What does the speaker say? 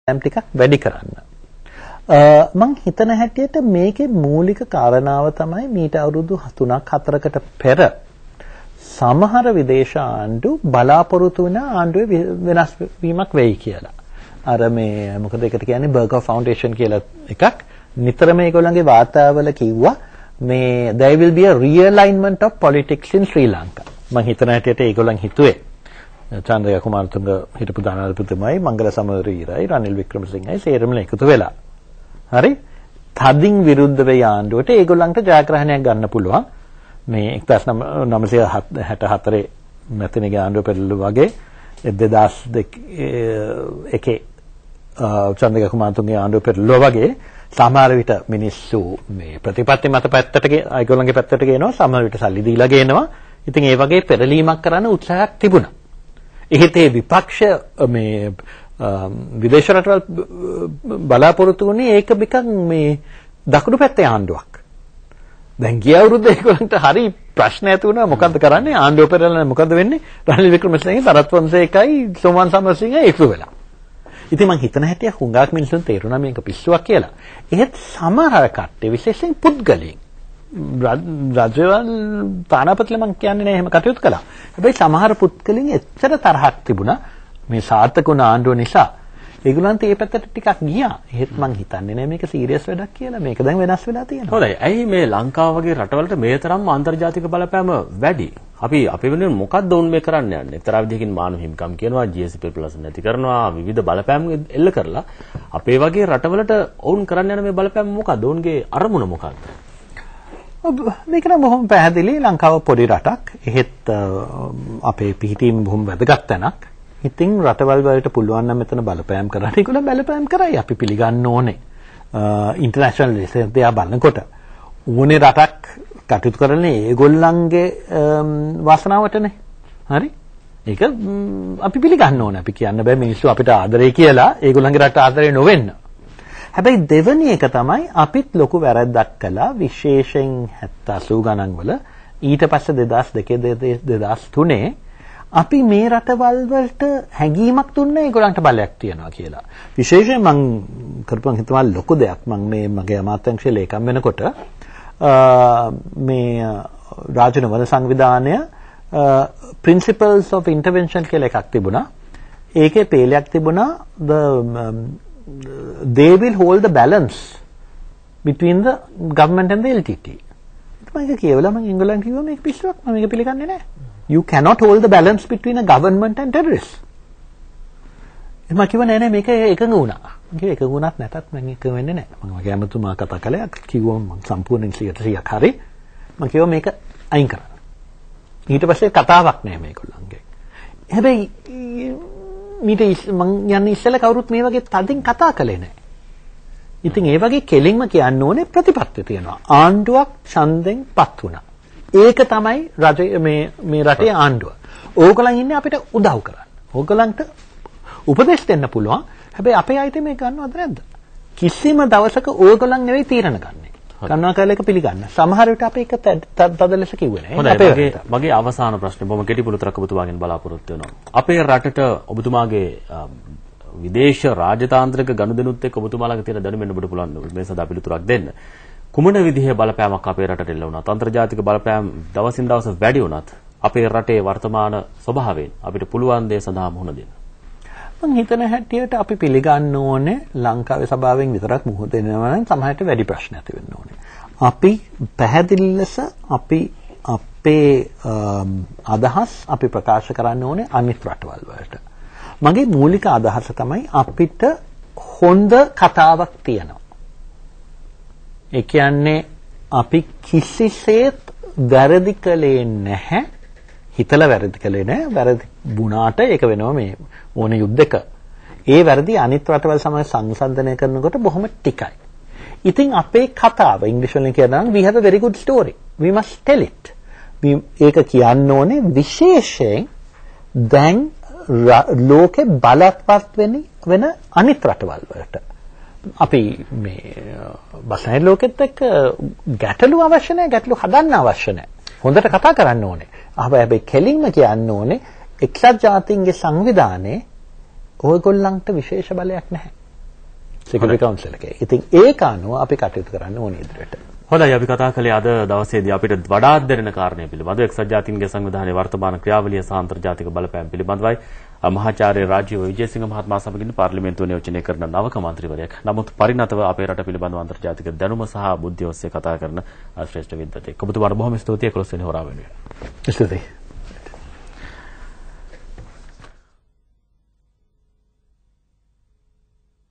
ටිකක් වැඩි කරන්න. මම හිතන හැටියට මේකේ මූලික කාරණාව තමයි මීට අවුරුදු 3ක් 4කට පෙර සමහර විදේශ ආණ්ඩු බලාපොරොත්තු වෙන ආණ්ඩුවේ වෙනස් වීමක් වෙයි කියලා. අර මේ මොකද ඒකට කියන්නේ බර්ගර් ෆවුන්ඩේෂන් කියලා එකක් නිතරම ඒගොල්ලන්ගේ වාර්තාවල කිව්වා මේ there will be a realignment of politics in Sri Lanka. මම හිතන හැටියට ඒගොල්ලන් හිතුවේ චන්ද්‍රයා කුමාරතුංග හිටපු දානාධිපතිතුමයි මංගල සමරවීරයි රනිල් වික්‍රමසිංහයි සේරමල එකතු වෙලා. හරි? තදින් විරුද්ධ වෙයි ආණ්ඩුවට ඒගොල්ලන්ට ජයග්‍රහණයක් ගන්න පුළුවන්. මේ 1964 මැතිනිගේ ආණ්ඩුව පෙරළුව වගේ 2001 චන්ද්‍රයා කුමාරතුංගගේ ආණ්ඩුව පෙරළුව වගේ සමහර විට මිනිස්සු මේ ප්‍රතිපත්ති මත පැත්තට ඒගොල්ලන්ගේ පැත්තට ගේනවා සමහර විට සල්ලි දීලා ගේනවා. ඉතින් ඒ වගේ පෙරලීමක් කරන්න උත්සාහයක් තිබුණා. එහෙත් ඒ විපක්ෂ මේ විදේශ රටවල් බලාපොරොත්තු වුණේ ඒක නිකන් මේ දකුණු පැත්තේ ආණ්ඩුවක්. දැන් ගිය අවුරුද්ද ඒගොල්ලන්ට හරි ප්‍රශ්න ඇති වුණා මොකද්ද කරන්නේ ආණ්ඩුව පෙරලන මොකද්ද වෙන්නේ රනිල් වික්‍රමසිංහ සරත් ෆොන්සේකයි සෝමන් සමරසිංහ එකතු වෙලා. ඉතින් මං හිතන හැටිය හුඟක් මිනිස්සුන් තේරුණා මේක පිස්සුවක් කියලා. එහෙත් සමහර කට්ටිය විශේෂයෙන් පුද්ගලයන් රජවල් තානාපතිල මං කියන්නේ නැහැ එහෙම කටයුතු කළා. හැබැයි සමහර පුද්ගලයන් එච්චර තරහක් තිබුණා මේ සාර්ථකුණ ආණ්ඩුව නිසා. ඒගොල්ලන්ට මේ පැත්තට ටිකක් ගියා. එහෙත් මං හිතන්නේ නැහැ මේක සීරියස් වැඩක් කියලා. මේක දැන් වෙනස් වෙලා තියෙනවා. හොඳයි. ඇයි මේ ලංකාව වගේ රටවලට මේ තරම්ම අන්තර්ජාතික බලපෑම වැඩි? අපි වෙනුවෙන් මොකක්ද වුන් මේ කරන්න යන්නේ? එක්තරා විදිහකින් මානව හිමිකම් කියනවා, GSP+ නැති කරනවා, විවිධ බලපෑම් එල්ල කරලා අපේ වගේ රටවලට වුන් කරන්න යන මේ බලපෑම මොකක්ද? වුන්ගේ අරමුණ මොකක්ද? මේක නම් බොහොම පැහැදිලි ලංකාව පොඩි රටක්. එහෙත් අපේ පිහිටීම බොහොම වැදගත් තැනක්. ඉතින් රටවල් වලට පුළුවන් නම් මෙතන බලපෑම් කරන්න ඒගොල්ලෝ බලපෑම් කරයි. අපි පිළිගන්න ඕනේ. ඉන්ටර්නැෂනල් රිලේෂන්ස් දිහා බලනකොට ඕනේ රටක් කටයුතු කරන්නේ ඒගොල්ලන්ගේ වාසනාවටනේ. හරි? ඒක අපි පිළිගන්න ඕනේ. අපි කියන්න බෑ මිනිස්සු අපිට ආදරේ කියලා ඒගොල්ලන්ගේ රට ආදරේ නොවෙන්න. හැබැයි දෙවෙනි එක තමයි අපිත් ලොකු වැරද්දක් කළා විශේෂයෙන් 70 ගණන් වල ඊට පස්සේ 2002 2003 අපි මේ රටවල් වලට හැඟීමක් දුන්නේ ඒගොල්ලන්ට බලයක් තියනවා කියලා. විශේෂයෙන් මම කරපුවා හිතවල් ලොකු දෙයක් මම මේ මගේ අමාත්‍යාංශයේ ලේකම් වෙනකොට මේ රාජ්‍ය වන සංවිධානය Principles of Intervention කියලා එකක් තිබුණා. ඒකේ පේලයක් තිබුණා they will hold the balance between the government and the LTT. මම ඒක කියවලා මම ඉංග්‍රීසියෙන් කිව්වා මේක පිස්සුවක් මම මේක පිළිගන්නේ නැහැ. You cannot hold the balance between a government and terrorists. මම කිව්වා නෑ මේක එකඟ වුණා. මම කිව්වා එකඟ වුණත් නැතත් මම එකඟ වෙන්නේ නැහැ. මම මගේ අමතුමා කතා කළා කිව්වා මම සම්පූර්ණයෙන් 100%ක් හරි. මම කිව්වා මේක අයින් කරන්න. ඊට පස්සේ කතාවක් නෑ මේගොල්ලන්ගේ. හැබැයි මම යන්නේ ඉස්සෙල්ලා කවුරුත් මේ වගේ තදින් කතා කළේ නැහැ. ඉතින් ඒ වගේ කෙලින්ම කියන්න ඕනේ ප්‍රතිපත්ති තියෙනවා. ආණ්ඩුවක් ඡන්දෙන් පත් වුණා. ඒක තමයි රජය මේ රටේ ආණ්ඩුව. ඕගොල්ලන් ඉන්නේ අපිට උදව් කරන්න. ඕගොල්ලන්ට උපදෙස් දෙන්න පුළුවන්. හැබැයි අපේ අයිතිය මේක ගන්නවද නැද්ද? කිසිම දවසක ඕගොල්ලන් නෙවෙයි තීරණ ගන්නෙ. ගන්නවා කියලා එක පිළිගන්න. සමහර විට අපි ඒක තද ලෙස කිව්වේ නෑ. මගේ අවසාන ප්‍රශ්නේ බොහොම කෙටි පුලුතරක් ඔබතුමාගෙන් බලාපොරොත්තු වෙනවා. අපේ රටට ඔබතුමාගේ විදේශ රාජතාන්ත්‍රික ගනුදෙනුත් එක්ක ඔබතුමාලගේ තියෙන දැනුම වෙන්න ඔබට පුළුවන් මේ සඳහා පිළිතුරක් දෙන්න. කුමන විදිහේ බලපෑමක් අපේ රටට එල්ල වුණත් අන්තර්ජාතික බලපෑම් දවසින් දවස වැඩි වුණත් අපේ රටේ වර්තමාන ස්වභාවයෙන් අපිට පුළුවන් දේ සඳහා මුහුණ දෙන්න. මම හිතන හැටියට අපි පිළිගන්න ඕනේ ලංකාවේ සභාවෙන් විතරක් මුහුණ දෙනවා නම් සමහරට වැඩි ප්‍රශ්න ඇති වෙන්න ඕනේ. අපි පැහැදිලි ලෙස අපේ අදහස් අපි ප්‍රකාශ කරන්න ඕනේ අනිත් රටවල් වලට. මගේ මූලික අදහස තමයි අපිට හොඳ කතාවක් තියෙනවා. ඒ කියන්නේ අපි කිසිසේත් වැරදි කළේ නැහැ. හිතලා වැරදි කළේ නැහැ. වැරදි වුණාට ඒක වෙනවා මේ ඕන යුද්ධක. ඒ වැරදි අනිත් රටවල් සමග සංසන්දනය කරනකොට බොහොම ටිකයි. ඉතින් අපේ කතාව ඉංග්‍රීසි වලින් කියනවා we have a very good story. We must tell it. ඒක කියන්න ඕනේ විශේෂයෙන් දැන් ලෝකේ බලවත් වෙන අනිත් රටවල් වලට. අපි මේ බටහිර ලෝකෙත් එක්ක ගැටලු අවශ්‍ය නැහැ. ගැටලු හදන්න අවශ්‍ය නැහැ. හොඳට කතා කරන්න ඕනේ. හැබැයි කෙලින්ම කියන්න ඕනේ එක්සත් ජාතීන්ගේ සංවිධානයේ ඕගොල්ලන්ට විශේෂ බලයක් නැහැ. Security Council එකේ. ඉතින් ඒක අනුව අපි කටයුතු කරන්න ඕනේ ඉදිරියට. හොඳයි අපි කතා කළේ අද දවසේදී අපිට වඩාත් දැනෙන කාරණේ පිළිබඳව එක්සත් ජාතීන්ගේ සංවිධානයේ වර්තමාන ක්‍රියාවලිය සහ අන්තර්ජාතික බලපෑම් පිළිබඳවයි මහාචාර්ය රාජීව විජේසිංහ මහත්මයා සමගින් පාර්ලිමේන්තුව නියෝජනය කරන නවක මන්ත්‍රීවරයෙක්. නමුත් පරිණතව අපේ රට පිළිබඳව අන්තර්ජාතික දැනුම සහ බුද්ධිය ඔස්සේ කතා කරන ශ්‍රේෂ්ඨ විද්වතෙක්. ඔබතුමාට බොහොම ස්තුතියි 11 වෙනි හොරාව වෙනුවෙන්. ස්තුතියි.